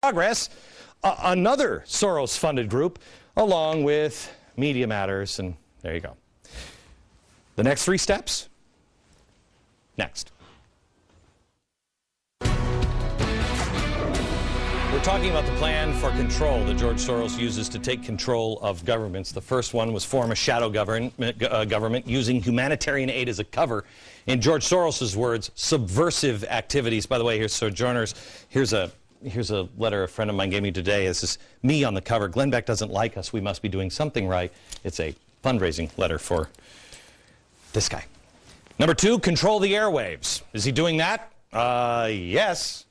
Progress, another Soros-funded group, along with Media Matters, and there you go. The next 3 steps? Next. We're talking about the plan for control that George Soros uses to take control of governments. The first one was form a shadow government using humanitarian aid as a cover. In George Soros's words, subversive activities. By the way, here's Sojourners. Here's a letter a friend of mine gave me today. This is me on the cover. Glenn Beck doesn't like us. We must be doing something right. It's a fundraising letter for this guy. Number 2, control the airwaves. Is he doing that? Yes.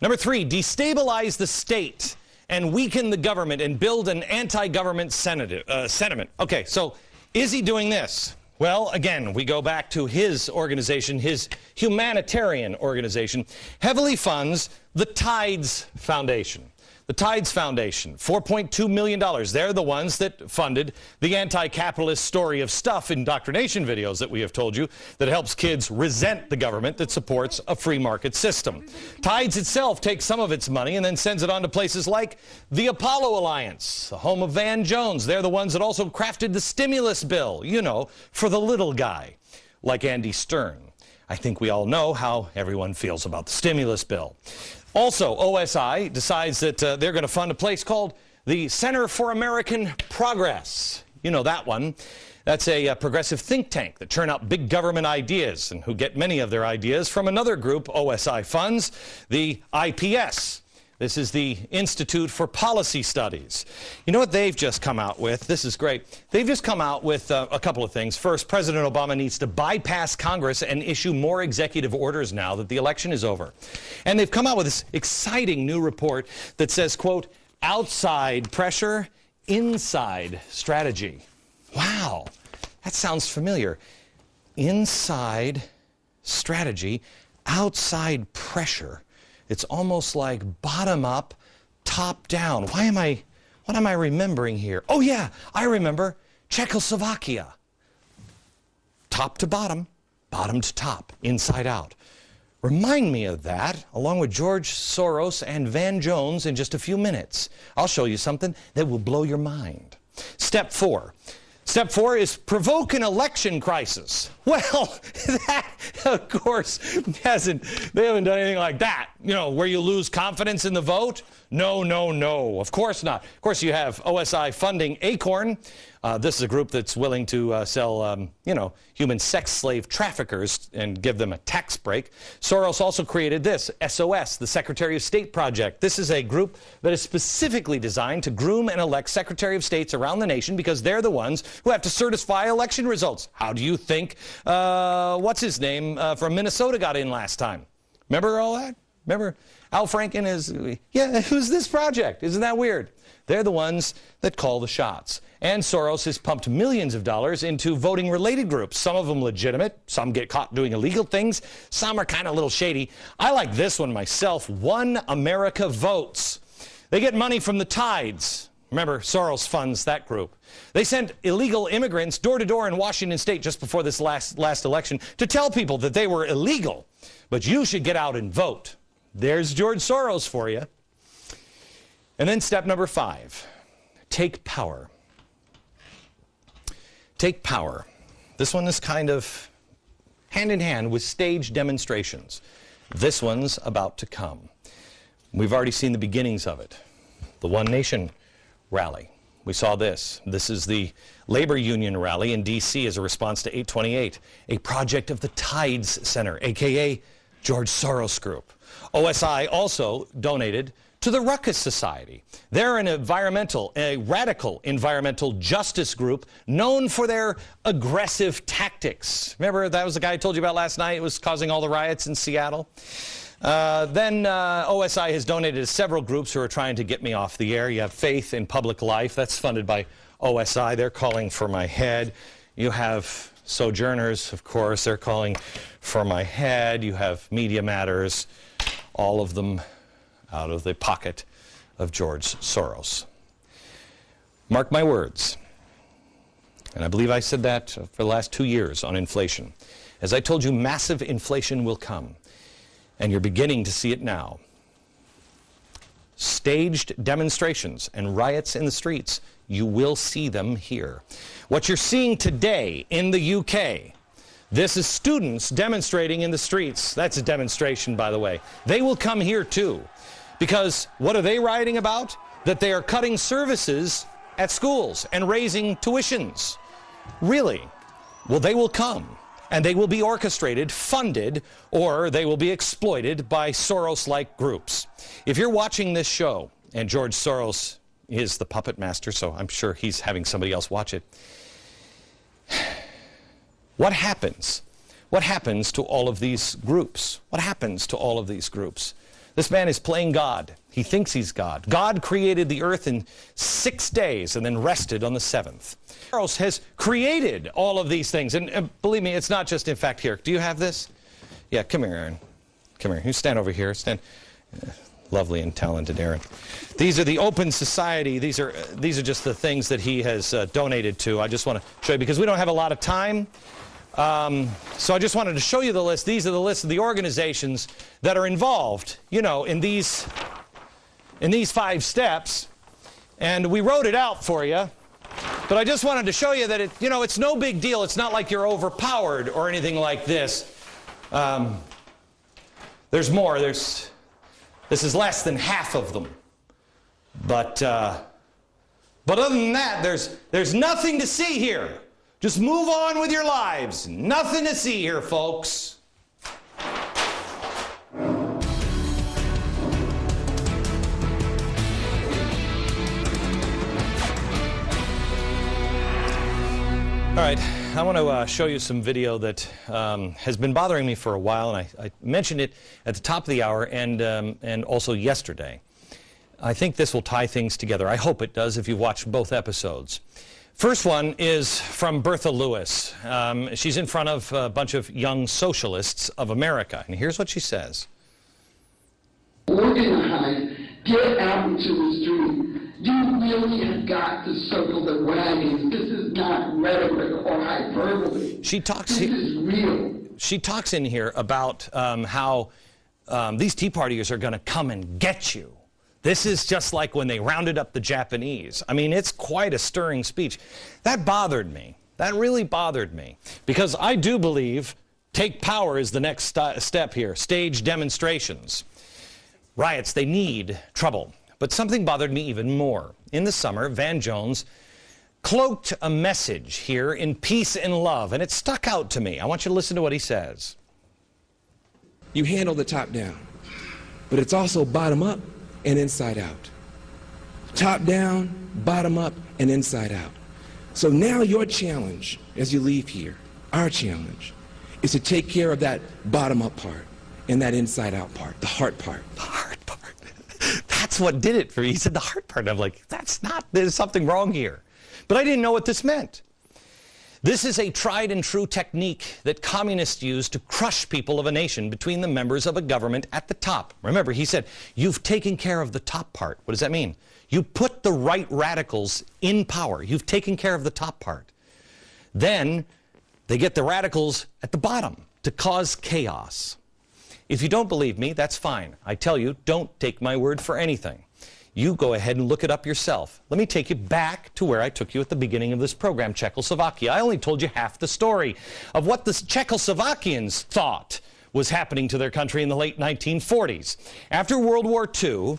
Number 3, destabilize the state and weaken the government and build an anti-government sentiment. Okay, so is he doing this? Well, again, we go back to his organization, his humanitarian organization, heavily funds the Tides Foundation. The Tides Foundation, $4.2 million. They're the ones that funded the anti-capitalist story of stuff indoctrination videos that we have told you that helps kids resent the government that supports a free market system. Tides itself takes some of its money and then sends it on to places like the Apollo Alliance, the home of Van Jones. They're the ones that also crafted the stimulus bill, you know, for the little guy, like Andy Stern. I think we all know how everyone feels about the stimulus bill. Also, OSI decides that they're going to fund a place called the Center for American Progress. You know that one. That's a progressive think tank that churn out big government ideas and who get many of their ideas from another group OSI funds, the IPS. This is the Institute for Policy Studies. You know what they've just come out with? This is great. They've just come out with a couple of things. First, President Obama needs to bypass Congress and issue more executive orders now that the election is over. And they've come out with this exciting new report that says, quote, outside pressure, inside strategy. Wow, that sounds familiar. Inside strategy, outside pressure. It's almost like bottom up, top down. What am I remembering here? Oh yeah, I remember Czechoslovakia. Top to bottom, bottom to top, inside out. Remind me of that, along with George Soros and Van Jones in just a few minutes. I'll show you something that will blow your mind. Step 4. Step 4 is provoke an election crisis. Well, that, of course, they haven't done anything like that. You know, where you lose confidence in the vote? No, no, no. Of course not. Of course, you have OSI funding Acorn. This is a group that's willing to sell, you know, human sex slave traffickers and give them a tax break. Soros also created this, SOS, the Secretary of State Project. This is a group that is specifically designed to groom and elect Secretary of States around the nation because they're the ones who have to certify election results. How do you think, what's his name from Minnesota got in last time? Remember all that? Remember? Al Franken is, yeah, who's this project? Isn't that weird? They're the ones that call the shots. And Soros has pumped millions of dollars into voting-related groups. Some of them legitimate. Some get caught doing illegal things. Some are kind of a little shady. I like this one myself. One America Votes. They get money from the Tides. Remember, Soros funds that group. They sent illegal immigrants door to door in Washington State just before this last election to tell people that they were illegal. But you should get out and vote. There's George Soros for you. And then step number 5, take power. Take power. This one is kind of hand in hand with stage demonstrations. This one's about to come. We've already seen the beginnings of it. The One Nation rally. We saw this. This is the labor union rally in D.C. as a response to 828, a project of the Tides Center, a.k.a. George Soros Group. OSI also donated to the Ruckus Society. They're a radical environmental justice group known for their aggressive tactics. Remember, that was the guy I told you about last night? It was causing all the riots in Seattle. Then OSI has donated to several groups who are trying to get me off the air. You have Faith in Public Life. That's funded by OSI. They're calling for my head. You have Sojourners, of course. They're calling for my head. You have Media Matters. All of them out of the pocket of George Soros. Mark my words, and I believe I said that for the last 2 years on inflation. As I told you, massive inflation will come, and you're beginning to see it now. staged demonstrations and riots in the streets, you will see them here. What you're seeing today in the UK, this is students demonstrating in the streets. That's a demonstration, by the way. They will come here too. Because what are they rioting about? That they are cutting services at schools and raising tuitions. Really? Well, they will come. And they will be orchestrated, funded, or they will be exploited by Soros-like groups. If you're watching this show, and George Soros is the puppet master, so I'm sure he's having somebody else watch it, what happens? What happens to all of these groups? What happens to all of these groups? This man is playing God. He thinks he's God. God created the earth in 6 days and then rested on the seventh. Soros has created all of these things. And believe me, it's not just, in fact, here. Do you have this? Yeah, come here, Aaron. Come here. You stand over here. Stand. Lovely and talented Aaron. These are the Open Society. These are just the things that he has donated to. I just want to show you, because we don't have a lot of time. So I just wanted to show you the list. These are the list of the organizations that are involved, you know, in these 5 steps. And we wrote it out for you. But I just wanted to show you that it's no big deal. It's not like you're overpowered or anything like this. There's more. This is less than half of them. But other than that, there's nothing to see here. Just move on with your lives. Nothing to see here, folks. All right, I want to show you some video that has been bothering me for a while, and I mentioned it at the top of the hour and also yesterday. I think this will tie things together. I hope it does if you've watched both episodes. First one is from Bertha Lewis. She's in front of a bunch of young socialists of America, and here's what she says. Organize, get out into the street. You really have got to circle the wagons. This is not rhetoric or hyperbole. She talks. This is real. She talks in here about how these Tea Partiers are going to come and get you. This is just like when they rounded up the Japanese. I mean, it's quite a stirring speech. That bothered me. That really bothered me. Because I do believe take power is the next step here. Stage demonstrations. Riots, they need trouble. But something bothered me even more. In the summer, Van Jones cloaked a message here in peace and love, and it stuck out to me. I want you to listen to what he says. You handle the top down, but it's also bottom up and inside out. Top down, bottom up, and inside out. So now your challenge as you leave here, our challenge, is to take care of that bottom up part and that inside out part, the heart part. The heart part. That's what did it for me. He said the heart part. I'm like, there's something wrong here. But I didn't know what this meant. This is a tried and true technique that communists use to crush people of a nation between the members of a government at the top. Remember, he said, you've taken care of the top part. What does that mean? You put the right radicals in power. You've taken care of the top part. Then they get the radicals at the bottom to cause chaos. If you don't believe me, that's fine. I tell you, don't take my word for anything. You go ahead and look it up yourself. Let me take you back to where I took you at the beginning of this program, Czechoslovakia. I only told you half the story of what the Czechoslovakians thought was happening to their country in the late 1940s. After World War II,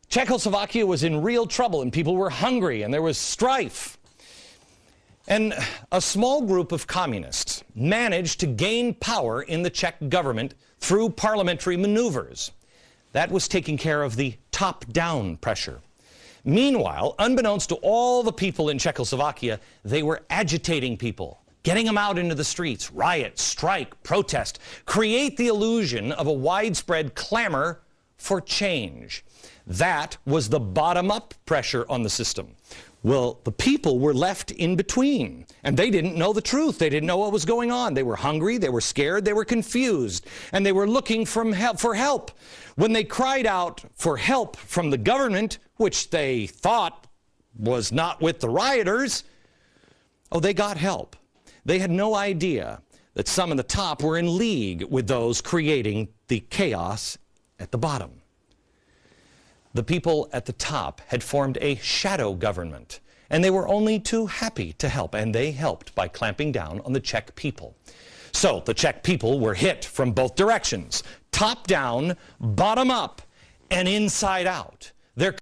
Czechoslovakia was in real trouble and people were hungry and there was strife. And a small group of communists managed to gain power in the Czech government through parliamentary maneuvers. That was taking care of the top-down pressure. Meanwhile, unbeknownst to all the people in Czechoslovakia, they were agitating people, getting them out into the streets, riot, strike, protest, create the illusion of a widespread clamor for change. That was the bottom-up pressure on the system. Well, the people were left in between, and they didn't know the truth. They didn't know what was going on. They were hungry, they were scared, they were confused, and they were looking for help. When they cried out for help from the government, which they thought was not with the rioters, oh, they got help. They had no idea that some at the top were in league with those creating the chaos at the bottom. the people at the top had formed a shadow government, and they were only too happy to help, and they helped by clamping down on the Czech people. So the Czech people were hit from both directions, top down, bottom up, and inside out. Their